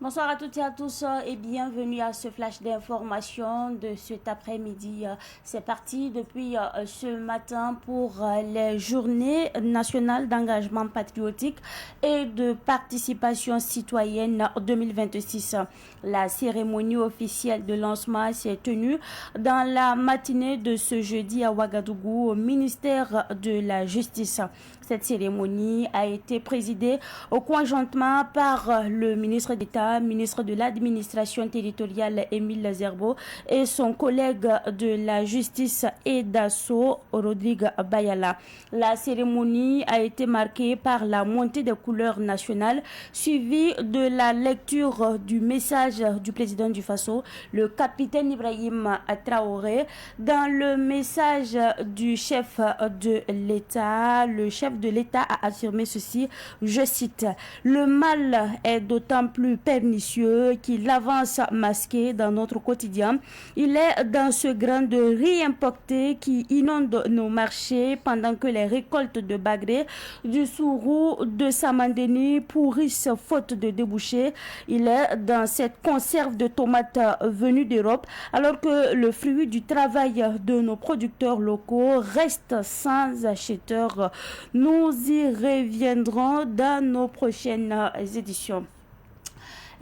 Bonsoir à toutes et à tous et bienvenue à ce flash d'information de cet après-midi. C'est parti depuis ce matin pour les journées nationales d'engagement patriotique et de participation citoyenne 2026. La cérémonie officielle de lancement s'est tenue dans la matinée de ce jeudi à Ouagadougou au ministère de la Justice. Cette cérémonie a été présidée conjointement par le ministre d'État, ministre de l'administration territoriale Émile Zerbo et son collègue de la justice et d'assaut Rodrigue Bayala. La cérémonie a été marquée par la montée des couleurs nationales suivie de la lecture du message du président du Faso, le capitaine Ibrahim Traoré. Dans le message du chef de l'État, le chef de l'État a affirmé ceci, je cite, « Le mal est d'autant plus pernicieux qu'il avance masqué dans notre quotidien. Il est dans ce grain de riz importé qui inonde nos marchés pendant que les récoltes de Bagré, du Sourou, de Samandeni pourrissent faute de débouchés. Il est dans cette conserve de tomates venue d'Europe alors que le fruit du travail de nos producteurs locaux reste sans acheteurs. Nous y reviendrons dans nos prochaines éditions.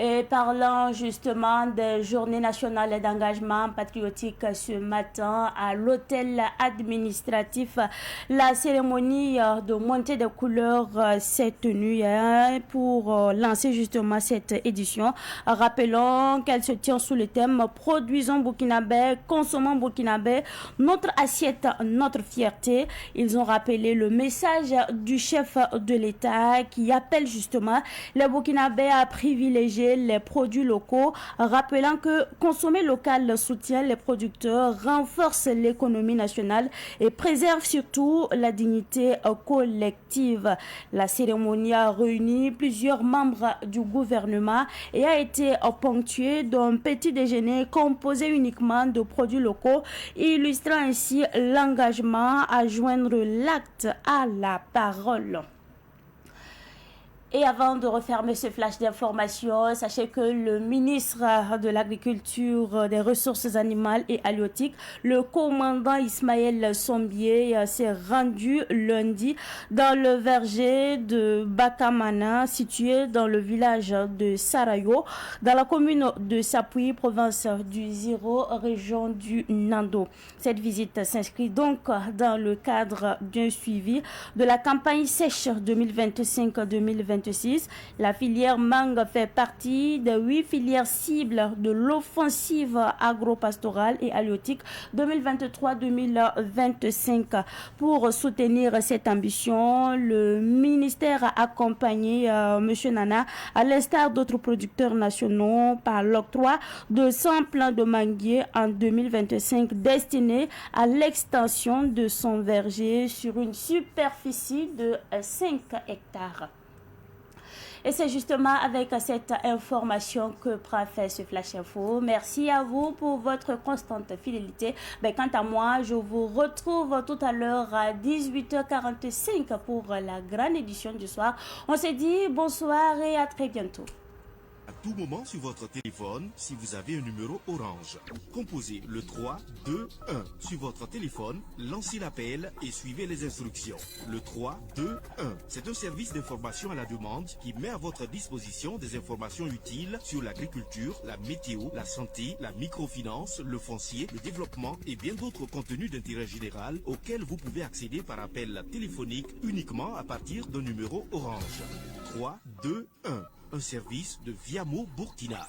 Et parlant justement des journées nationales d'engagement patriotique ce matin à l'hôtel administratif, la cérémonie de montée des couleurs s'est tenue pour lancer justement cette édition. Rappelons qu'elle se tient sous le thème « Produisons burkinabé, consommons burkinabé, notre assiette, notre fierté ». Ils ont rappelé le message du chef de l'État qui appelle justement les burkinabés à privilégier les produits locaux, rappelant que consommer local soutient les producteurs, renforce l'économie nationale et préserve surtout la dignité collective. La cérémonie a réuni plusieurs membres du gouvernement et a été ponctuée d'un petit déjeuner composé uniquement de produits locaux, illustrant ainsi l'engagement à joindre l'acte à la parole. Et avant de refermer ce flash d'information, sachez que le ministre de l'Agriculture, des Ressources animales et halieutiques, le commandant Ismaël Sombier, s'est rendu lundi dans le verger de Bakamana, situé dans le village de Sarayo, dans la commune de Sapui, province du Ziro, région du Nando. Cette visite s'inscrit donc dans le cadre d'un suivi de la campagne sèche 2025-2026. La filière mangue fait partie des 8 filières cibles de l'offensive agro-pastorale et halieutique 2023-2025. Pour soutenir cette ambition, le ministère a accompagné M. Nana, à l'instar d'autres producteurs nationaux, par l'octroi de 100 plants de manguiers en 2025 destinés à l'extension de son verger sur une superficie de 5 hectares. Et c'est justement avec cette information que prend fait ce Flash Info. Merci à vous pour votre constante fidélité. Quant à moi, je vous retrouve tout à l'heure à 18h45 pour la grande édition du soir. On se dit bonsoir et à très bientôt. À tout moment sur votre téléphone, si vous avez un numéro orange, composez le 3 2 1 sur votre téléphone, lancez l'appel et suivez les instructions. Le 3 2 1, c'est un service d'information à la demande qui met à votre disposition des informations utiles sur l'agriculture, la météo, la santé, la microfinance, le foncier, le développement et bien d'autres contenus d'intérêt général auxquels vous pouvez accéder par appel téléphonique uniquement à partir d'un numéro orange. 3 2 1. Un service de Viamo Burkina.